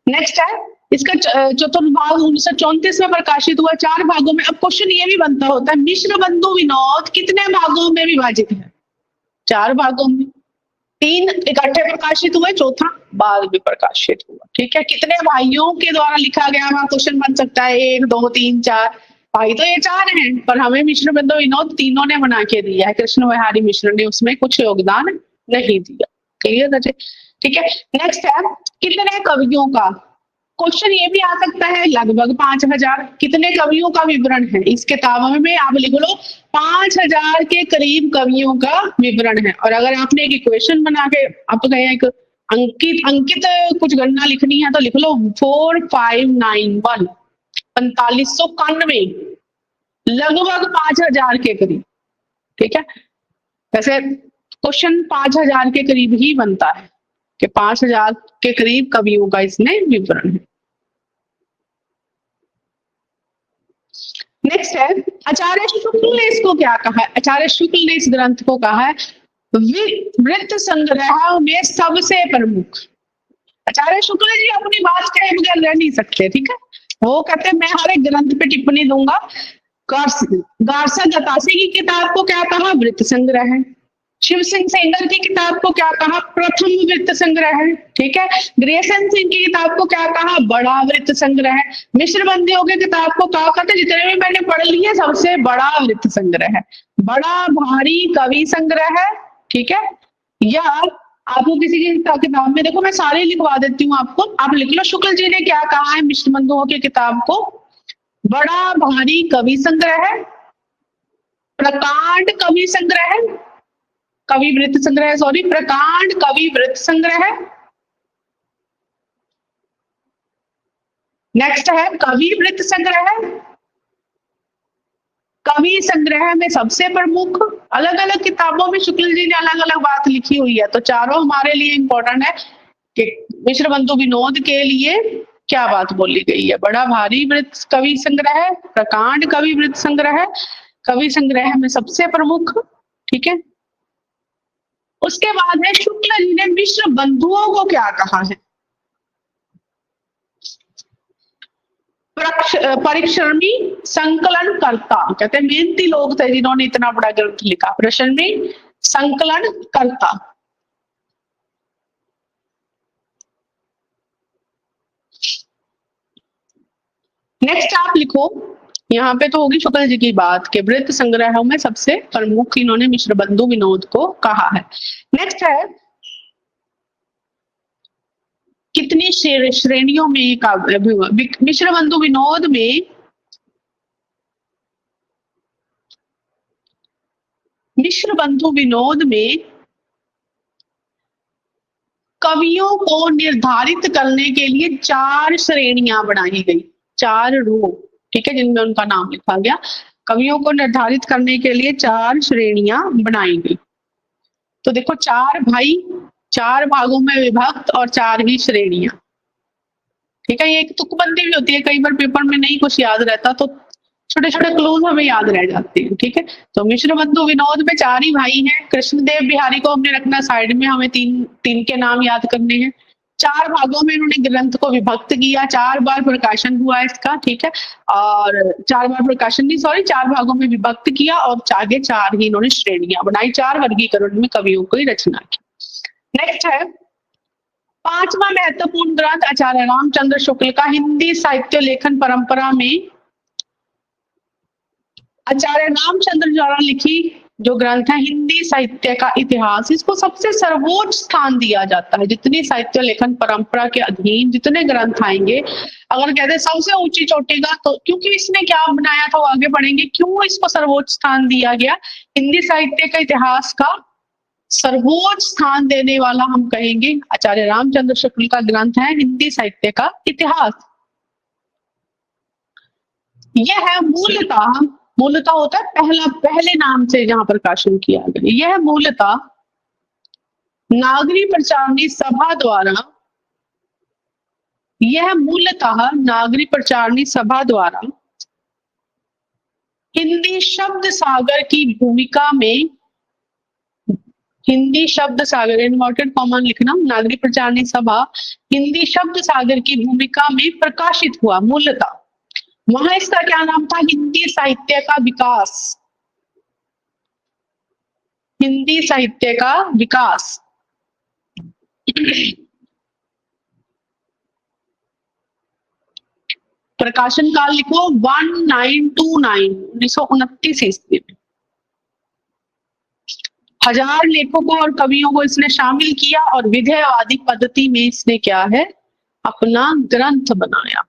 नेक्स्ट है, इसका चतुर्थ भाग 1934 में प्रकाशित हुआ, 4 भागों में। अब क्वेश्चन ये भी बनता होता है, मिश्र बंधु विनोद कितने भागों में विभाजित है, 4 भागों में। 3 इकट्ठे प्रकाशित हुए, चौथा बाद में प्रकाशित हुआ, ठीक है। कितने भाइयों के द्वारा लिखा गया, वहां क्वेश्चन बन सकता है 1 2 3 4, भाई तो ये 4 हैं, पर हमें मिश्र बंधु विनोद तीनों ने बना के दिया है, कृष्ण बिहारी मिश्र ने उसमें कुछ योगदान नहीं दिया। क्लियर है, ठीक है। नेक्स्ट है, कितने कवियों का, क्वेश्चन ये भी आ सकता है, लगभग 5000 कितने कवियों का विवरण है इस किताब में, आप लिख लो 5000 के करीब कवियों का विवरण है। और अगर आपने एक इक्वेशन बना के आप कहें एक अंकित कुछ गणना लिखनी है तो लिख लो 4591, 4591, लगभग 5000 के करीब, ठीक है। वैसे क्वेश्चन 5000 के करीब ही बनता है कि 5000 के करीब कवियों का इसमें विवरण है। नेक्स्ट है, आचार्य शुक्ल ने इसको क्या कहा है, आचार्य शुक्ल ने इस ग्रंथ को कहा है वृत्त संग्रह में सबसे प्रमुख। आचार्य शुक्ल जी अपनी बात कहे बगैर रह नहीं सकते, ठीक है। वो कहते हैं मैं हर एक ग्रंथ पे टिप्पणी दूंगा। गारसा गतासी की किताब को क्या कहा, वृत्त संग्रह है। शिव सिंह सेंगर की किताब को क्या कहा, प्रथम वृत्त संग्रह है, ठीक है। ग्रेसन सिंह की किताब को क्या कहा, बड़ा वृत्त संग्रह है। मिश्र बंधुओं की किताब को क्या कहते, जितने भी मैंने पढ़ लिए सबसे बड़ा वृत्त संग्रह है, बड़ा भारी कवि संग्रह है, ठीक है। या आपको किसी की किताब में देखो मैं सारे लिखवा देती हूँ आपको, आप लिख लो शुक्ल जी ने क्या कहा है मिश्र बंधुओं की किताब को, बड़ा भारी कवि संग्रह है, प्रकांड कवि संग्रह है, कवि वृत्त संग्रह, सॉरी प्रकांड कवि वृत्त संग्रह है। नेक्स्ट है कवि वृत्त संग्रह है, कवि संग्रह में सबसे प्रमुख। अलग अलग किताबों में शुक्ल जी ने अलग अलग बात लिखी हुई है, तो चारों हमारे लिए इंपॉर्टेंट है कि मिश्र बंधु विनोद के लिए क्या बात बोली गई है। बड़ा भारी वृत्त कवि संग्रह है, प्रकांड कवि वृत्त संग्रह है, कवि संग्रह में सबसे प्रमुख, ठीक है। उसके बाद है शुक्ल जी ने मिश्र बंधुओं को क्या कहा है, परिश्रमी संकलन करता, कहते हैं मेहनती लोग थे जिन्होंने इतना बड़ा ग्रंथ लिखा, परिश्रमी संकलन करता। नेक्स्ट आप लिखो, यहाँ पे तो होगी शुक्ल जी की बात के वृत्त संग्रहों में सबसे प्रमुख इन्होंने मिश्र बंधु विनोद को कहा है। नेक्स्ट है कितनी श्रेणियों में ये काव्य हुआ? मिश्र बंधु विनोद में कवियों को निर्धारित करने के लिए 4 श्रेणियां बनाई गई, 4 रो, ठीक है, जिनमें उनका नाम लिखा गया। कवियों को निर्धारित करने के लिए 4 श्रेणियां बनाई गई। तो देखो 4 भाई, 4 भागों में विभक्त और 4 ही श्रेणियां, ठीक है। ये एक तुकबंदी भी होती है, कई बार पेपर में नहीं कुछ याद रहता तो छोटे छोटे क्लूज हमें याद रह जाते हैं, ठीक है। तो मिश्र बंधु विनोद में 4 ही भाई हैं। कृष्णदेव बिहारी को हमने रखना साइड में, हमें 3 के नाम याद करने हैं। 4 भागों में इन्होंने ग्रंथ को विभक्त किया, 4 बार प्रकाशन हुआ इसका, ठीक है। और 4 बार प्रकाशन नहीं, सॉरी, 4 भागों में विभक्त किया और आगे 4 ही इन्होंने श्रेणियां बनाई, 4 वर्गीकरण में कवियों की रचना की। नेक्स्ट है 5वां महत्वपूर्ण ग्रंथ आचार्य रामचंद्र शुक्ल का हिंदी साहित्य लेखन परंपरा में आचार्य रामचंद्र द्वारा लिखी जो ग्रंथ है हिंदी साहित्य का इतिहास। इसको सबसे सर्वोच्च स्थान दिया जाता है। जितनी साहित्य लेखन परंपरा के अधीन जितने ग्रंथ आएंगे, अगर कहते हैं सबसे ऊंची चोटी का, तो क्योंकि इसने क्या बनाया था वो आगे बढ़ेंगे, क्यों इसको सर्वोच्च स्थान दिया गया। हिंदी साहित्य के इतिहास का सर्वोच्च स्थान देने वाला हम कहेंगे आचार्य रामचंद्र शुक्ल का ग्रंथ है हिंदी साहित्य का इतिहास। यह है मूलतः होता है पहले नाम से जहां प्रकाशन किया गया। यह मूलतः नागरी प्रचारणी सभा द्वारा हिंदी शब्द सागर की भूमिका में, हिंदी शब्द सागर इन्वर्टेड कॉमा लिखना, नागरी प्रचारणी सभा हिंदी शब्द सागर की भूमिका में प्रकाशित हुआ। मूलतः वहां इसका क्या नाम था, हिंदी साहित्य का विकास, हिंदी साहित्य का विकास। प्रकाशन काल लिखो 1929 ईस्वी में। 1000 लेखकों और कवियों को इसने शामिल किया और विधेयवादी पद्धति में इसने क्या है अपना ग्रंथ बनाया।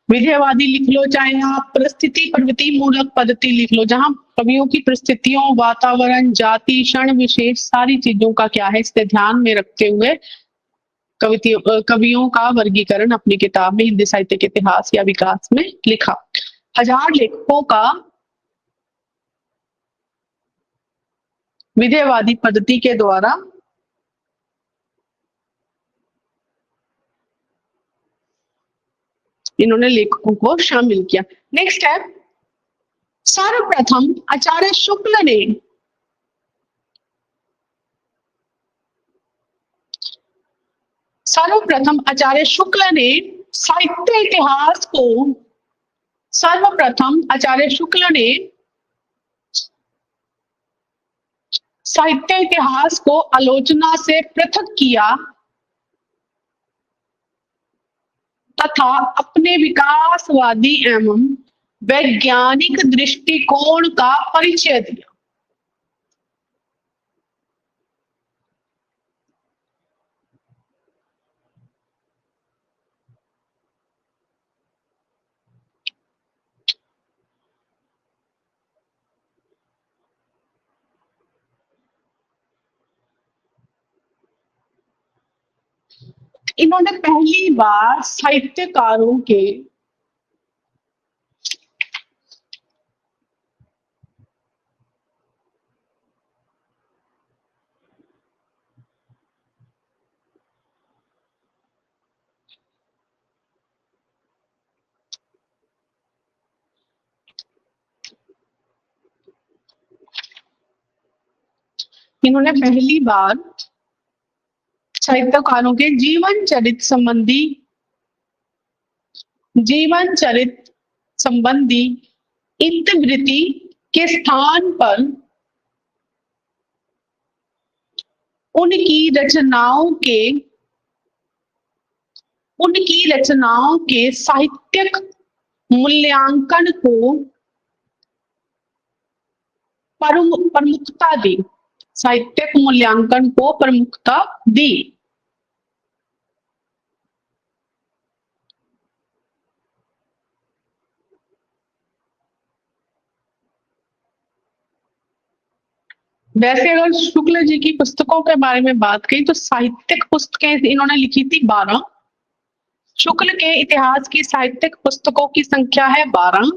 विधेयवादी लिख लो, चाहे आप परिस्थिति प्रवृत्ति मूलक पद्धति लिख लो, जहां कवियों की परिस्थितियों, वातावरण, जाति, क्षण विशेष सारी चीजों का क्या है इसे ध्यान में रखते हुए कवियों का वर्गीकरण अपनी किताब में हिंदी साहित्य के इतिहास या विकास में लिखा। 1000 लेखकों का विधेयवादी पद्धति के द्वारा इन्होंने लेखकों को शामिल किया। नेक्स्ट है सर्वप्रथम आचार्य शुक्ल ने साहित्य इतिहास को, सर्वप्रथम आचार्य शुक्ल ने साहित्य इतिहास को आलोचना से पृथक किया तथा अपने विकासवादी एवं वैज्ञानिक दृष्टिकोण का परिचय दिया। इन्होंने पहली बार साहित्यकारों के साहित्यकारों के जीवन चरित संबंधी इतिवृत्ति के स्थान पर उनकी रचनाओं के साहित्यिक मूल्यांकन को प्रमुखता दी, साहित्यिक मूल्यांकन को प्रमुखता दी। वैसे अगर शुक्ल जी की पुस्तकों के बारे में बात करें तो साहित्यिक पुस्तकें इन्होंने लिखी थी 12। शुक्ल के इतिहास की साहित्यिक पुस्तकों की संख्या है 12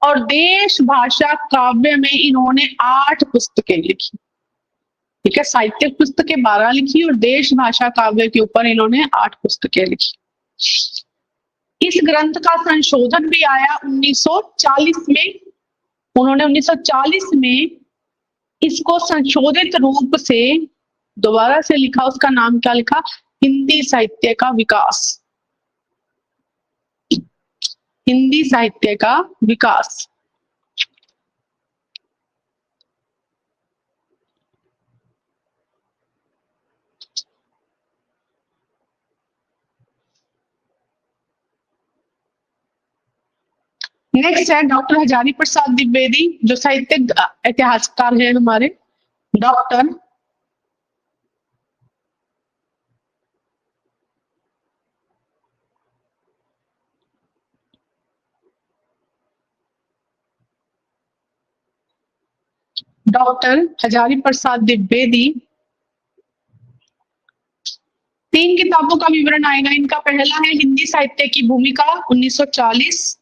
और देश भाषा काव्य में इन्होंने 8 पुस्तकें लिखी। ठीक है, साहित्यिक पुस्तकें 12 लिखी और देश भाषा काव्य के ऊपर इन्होंने 8 पुस्तकें लिखी। इस ग्रंथ का संशोधन भी आया 1940 में। उन्होंने 1940 में इसको संशोधित रूप से दोबारा से लिखा। उसका नाम क्या लिखा? हिंदी साहित्य का विकास। हिंदी साहित्य का विकास। नेक्स्ट है डॉक्टर हजारी प्रसाद द्विवेदी, जो साहित्यिक इतिहासकार हैं हमारे। डॉक्टर हजारी प्रसाद द्विवेदी। 3 किताबों का विवरण आएगा इनका। पहला है हिंदी साहित्य की भूमिका 1940।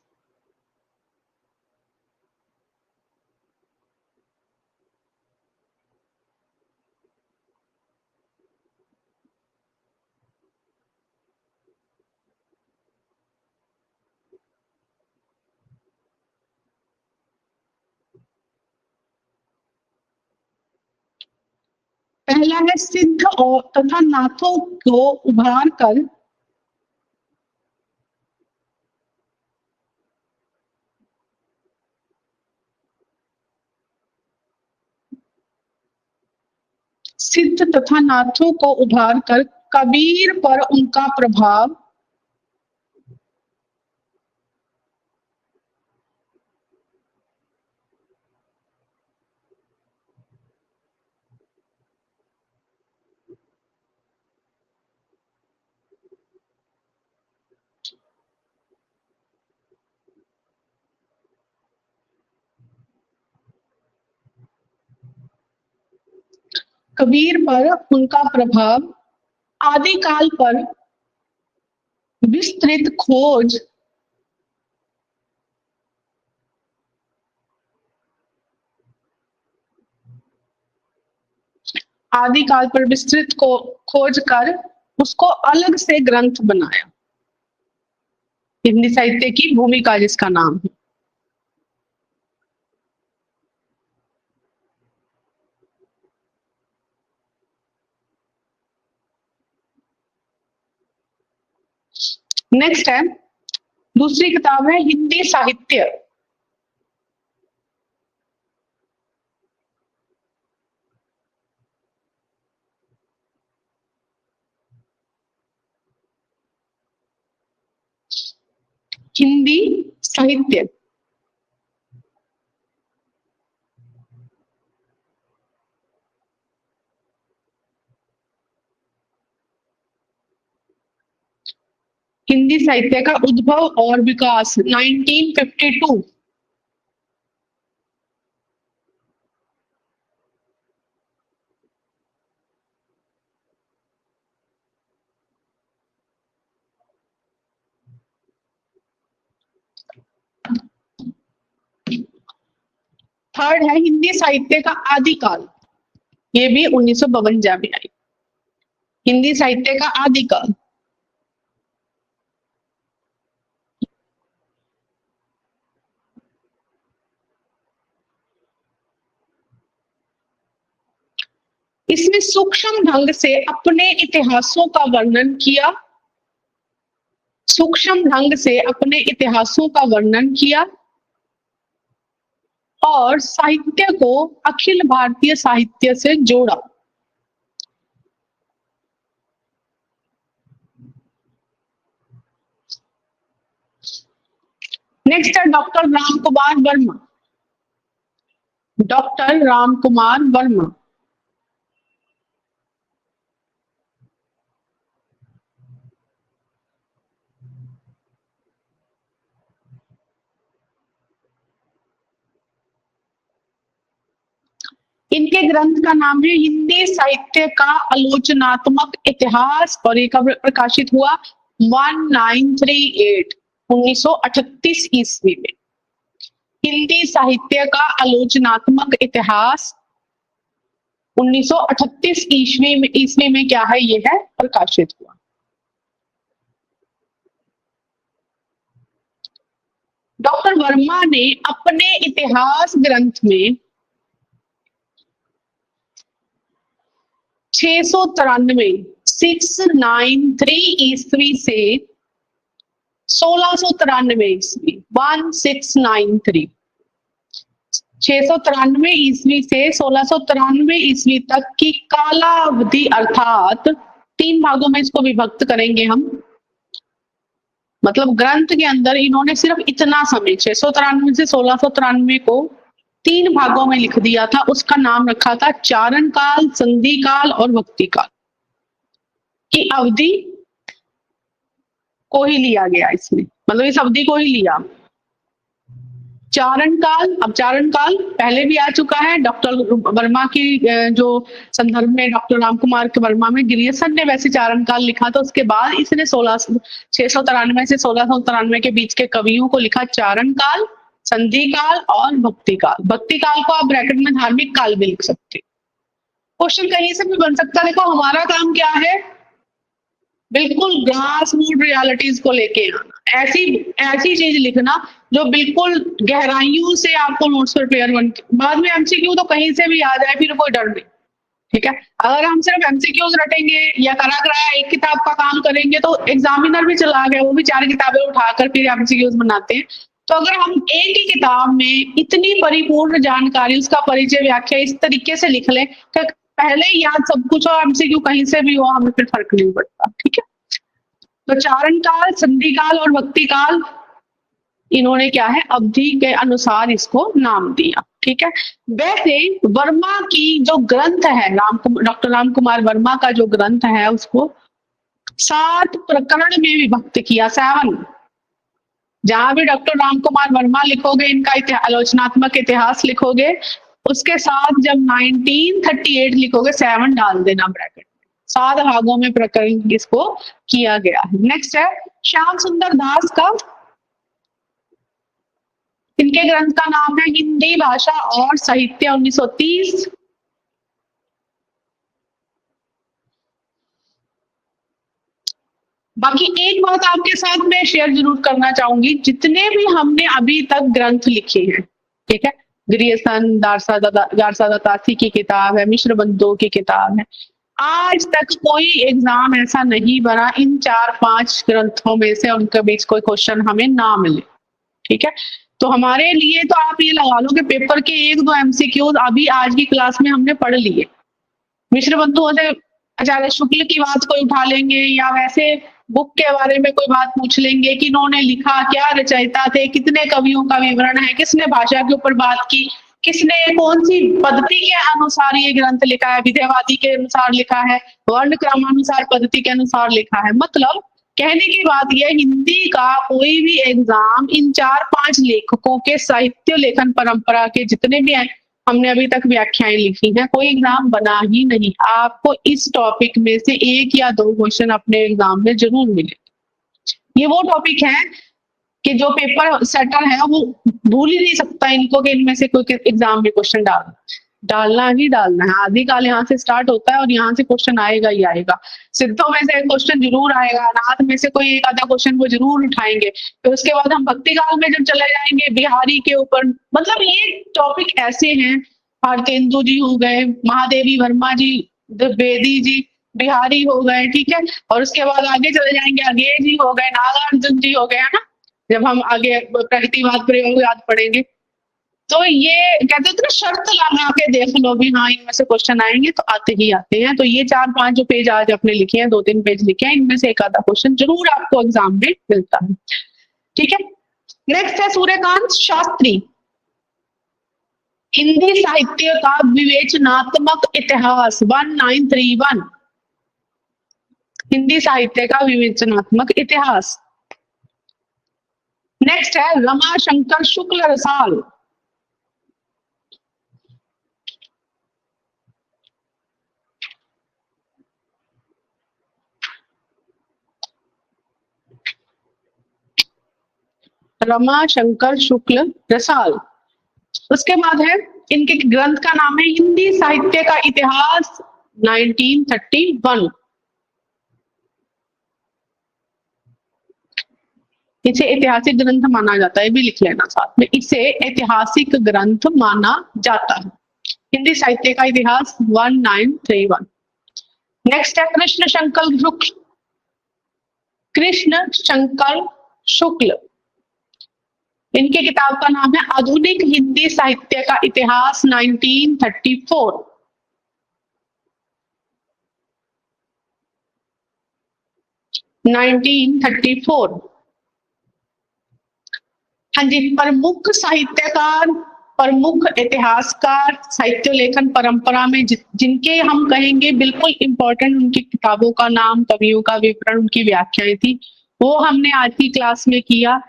पहला है सिद्ध और तथा नाथों को उभार कर सिद्ध तथा नाथों को उभार कर कबीर पर उनका प्रभाव कबीर पर उनका प्रभाव, आदिकाल पर विस्तृत खोज, आदिकाल पर विस्तृत को खोज कर उसको अलग से ग्रंथ बनाया। हिंदी साहित्य की भूमिका जिसका नाम है। नेक्स्ट है, दूसरी किताब है हिंदी साहित्य। हिंदी साहित्य। हिंदी साहित्य का उद्भव और विकास 1952। थर्ड है हिंदी साहित्य का आदिकाल। ये भी 1952 में आई। हिंदी साहित्य का आदिकाल। इसमें सूक्ष्म ढंग से अपने इतिहासों का वर्णन किया। सूक्ष्म ढंग से अपने इतिहासों का वर्णन किया और साहित्य को अखिल भारतीय साहित्य से जोड़ा। नेक्स्ट है डॉक्टर राम कुमार वर्मा। डॉक्टर राम कुमार वर्मा। इनके ग्रंथ का नाम है हिंदी साहित्य का आलोचनात्मक इतिहास और ये कब प्रकाशित हुआ 1938 ईस्वी में। हिंदी साहित्य का आलोचनात्मक इतिहास 1938 ईस्वी में क्या है, ये है प्रकाशित हुआ। डॉक्टर वर्मा ने अपने इतिहास ग्रंथ में 693 ईस्वी से 1693 ईस्वी 1693 693 ईस्वी से 1693 ईस्वी तक की कालावधि अर्थात 3 भागों में इसको विभक्त करेंगे हम। मतलब ग्रंथ के अंदर इन्होंने सिर्फ इतना समय 693 से 1693 को 3 भागों में लिख दिया था। उसका नाम रखा था चारण काल, संधि काल और भक्ति काल की अवधि को ही लिया गया इसमें, मतलब इस अवधि को ही लिया। चारण काल, अब चारण काल पहले भी आ चुका है डॉक्टर वर्मा की जो संदर्भ में डॉक्टर राम कुमार के वर्मा में गिरियसन ने वैसे चारण काल लिखा था। उसके बाद इसने 693 से 1693 के बीच के कवियों को लिखा चारण काल, संधि काल और भक्ति काल। भक्ति काल को आप ब्रैकेट में धार्मिक काल भी लिख सकते। क्वेश्चन कहीं से भी बन सकता है। देखो हमारा काम क्या है, बिल्कुल ग्रास रूट रियलिटीज को लेके आना, ऐसी चीज लिखना जो बिल्कुल गहराइयों से आपको नोट्स प्रिपेयर बन। बाद में एमसीक्यू तो कहीं से भी आ जाए, फिर कोई डर नहीं, ठीक है। अगर हम सिर्फ एमसीक्यूज रटेंगे या करा कराया एक किताब का काम करेंगे तो एग्जामिनर भी चला गया, वो भी 4 किताबें उठाकर फिर एमसीक्यूज बनाते हैं। तो अगर हम एक ही किताब में इतनी परिपूर्ण जानकारी, उसका परिचय, व्याख्या इस तरीके से लिख लें कि पहले ही याद सब कुछ और एमसीक्यू कहीं से भी हो, हमें फिर फर्क नहीं पड़ता, ठीक है। तो चारण काल, संधि काल और भक्ति काल इन्होंने क्या है अवधि के अनुसार इसको नाम दिया, ठीक है। वैसे वर्मा की जो ग्रंथ है, डॉक्टर राम कुमार वर्मा का जो ग्रंथ है उसको 7 प्रकरण में विभक्त किया, 7। जहां भी डॉक्टर राम कुमार वर्मा लिखोगे, इनका आलोचनात्मक इतिहास लिखोगे, उसके साथ जब 1938 लिखोगे 7 डाल देना ब्रैकेट में। 7 भागों में प्रकरण इसको किया गया है। नेक्स्ट है श्याम सुंदर दास का, इनके ग्रंथ का नाम है हिंदी भाषा और साहित्य 1930। बाकी एक बात आपके साथ मैं शेयर जरूर करना चाहूंगी, जितने भी हमने अभी तक ग्रंथ लिखे हैं, ठीक है, गिरियसन, गारसा दत्तासी की किताब है, मिश्र बंधु की किताब है, आज तक कोई एग्जाम ऐसा नहीं बना इन 4-5 ग्रंथों में से उनके बीच कोई क्वेश्चन हमें ना मिले, ठीक है। तो हमारे लिए तो आप ये लगा लो कि पेपर के 1-2 एमसीक्यूज अभी आज की क्लास में हमने पढ़ लिए। मिश्र बंधु से आचार्य शुक्ल की बात कोई उठा लेंगे या वैसे बुक के बारे में कोई बात पूछ लेंगे कि इन्होंने लिखा, क्या रचयिता थे, कितने कवियों का विवरण है, किसने भाषा के ऊपर बात की, किसने कौन सी पद्धति के अनुसार ये ग्रंथ लिखा है, विधेयवादी के अनुसार लिखा है, वर्ण क्रमानुसार पद्धति के अनुसार लिखा है। मतलब कहने की बात यह, हिंदी का कोई भी एग्जाम इन 4-5 लेखकों के साहित्य लेखन परंपरा के जितने भी हैं, हमने अभी तक व्याख्याएं लिखी हैं, कोई एग्जाम बना ही नहीं। आपको इस टॉपिक में से 1 या 2 क्वेश्चन अपने एग्जाम में जरूर मिले। ये वो टॉपिक है कि जो पेपर सेटर है वो भूल ही नहीं सकता इनको कि इनमें से कोई एग्जाम में क्वेश्चन डालना ही डालना है। आदिकाल यहाँ से स्टार्ट होता है और यहाँ से क्वेश्चन आएगा ही आएगा। सिद्धों में से क्वेश्चन जरूर आएगा, अनाथ में से कोई एक आधा क्वेश्चन वो जरूर उठाएंगे। फिर उसके बाद हम भक्ति काल में जब चले जाएंगे बिहारी के ऊपर, मतलब ये टॉपिक ऐसे हैं, भारतेंदु जी हो गए, महादेवी वर्मा जी, द्विवेदी जी, बिहारी हो गए, ठीक है। और उसके बाद आगे चले जाएंगे, अगेय जी हो गए, नागार्जुन जी हो गए, है ना, जब हम आगे प्रगतिवाद प्रयोग याद पढ़ेंगे। तो ये कहते थे ना, शर्त लगा के देख लो भी हाँ इनमें से क्वेश्चन आएंगे, तो आते ही आते हैं। तो ये 4-5 जो पेज आज आपने लिखे हैं, 2-3 पेज लिखे हैं, इनमें से एक आधा क्वेश्चन जरूर आपको एग्जाम में मिलता है, ठीक है। नेक्स्ट है सूर्यकांत शास्त्री। हिंदी साहित्य का विवेचनात्मक इतिहास 1931। हिंदी साहित्य का विवेचनात्मक इतिहास। नेक्स्ट है रमाशंकर शुक्ल रसाल। रमाशंकर शुक्ल रसाल। उसके बाद है इनके ग्रंथ का नाम है हिंदी साहित्य का इतिहास 1931। इसे ऐतिहासिक ग्रंथ माना जाता है, भी लिख लेना साथ में, इसे ऐतिहासिक ग्रंथ माना जाता है। हिंदी साहित्य का इतिहास 1931। नेक्स्ट है कृष्ण शंकर शुक्ल। कृष्ण शंकर शुक्ल, इनकी किताब का नाम है आधुनिक हिंदी साहित्य का इतिहास 1934। हाँ जी, प्रमुख साहित्यकार, प्रमुख इतिहासकार साहित्य लेखन परंपरा में जिनके हम कहेंगे बिल्कुल इंपॉर्टेंट, उनकी किताबों का नाम, कवियों का विवरण, उनकी व्याख्याएं थी, वो हमने आज की क्लास में किया।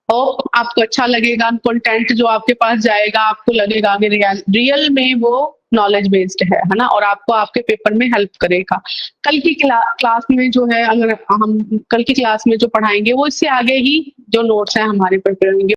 और आपको अच्छा लगेगा, कंटेंट जो आपके पास जाएगा आपको लगेगा कि रियल में वो नॉलेज बेस्ड है ना, और आपको आपके पेपर में हेल्प करेगा। कल की क्लास में जो है, अगर हम कल की क्लास में जो पढ़ाएंगे वो इससे आगे ही जो नोट्स हैं हमारे प्रिपेयर होंगे।